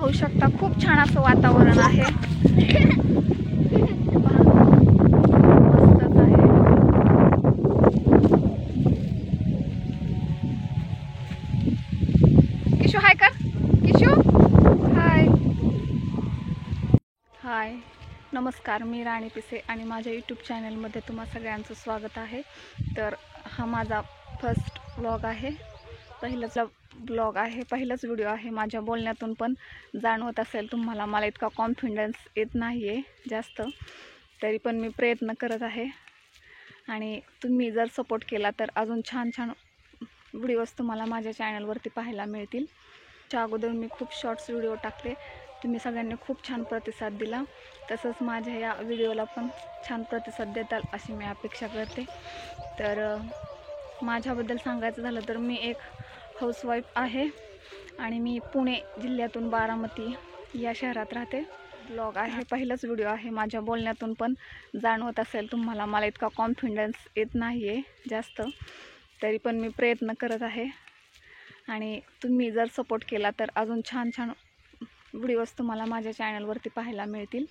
पाहू शकता खूप छान असं वातावरण आहे. मस्तच आहे. किशू हाय कर. किशू हाय. हाय नमस्कार, मी राणी पिसे आणि माझ्या यूट्यूब चॅनलमध्ये तुम्हा सगळ्यांचं स्वागत आहे. तर हा माझा फर्स्ट व्लॉग आहे, पहिलाच ब्लॉग आहे, पहिलाच व्हिडिओ आहे. माझ्या बोलण्यातून पण जाणवत असेल तुम्हाला मला इतका कॉन्फिडन्स येत नाही आहे जास्त, तरी पण मी प्रयत्न करत आहे. आणि तुम्ही जर सपोर्ट केला तर अजून छान छान व्हिडिओज तुम्हाला माझ्या चॅनलवरती पाहायला मिळतील. त्या अगोदर मी खूप शॉर्ट्स व्हिडिओ टाकले, तुम्ही सगळ्यांनी खूप छान प्रतिसाद दिला. तसंच माझ्या या व्हिडिओला पण छान प्रतिसाद देताल अशी मी अपेक्षा करते. तर माझ्याबद्दल सांगायचं झालं तर मी एक हाऊसवाईफ आहे आणि मी पुणे जिल्ह्यातून बारामती या शहरात राहते. ब्लॉग आहे, पहिलाच व्हिडिओ आहे. माझ्या बोलण्यातून पण जाणवत असेल तुम्हाला मला इतका कॉन्फिडन्स येत नाही आहे जास्त, तरी पण मी प्रयत्न करत आहे. आणि तुम्ही जर सपोर्ट केला तर अजून छान छान व्हिडिओज तुम्हाला माझ्या चॅनलवरती पाहायला मिळतील.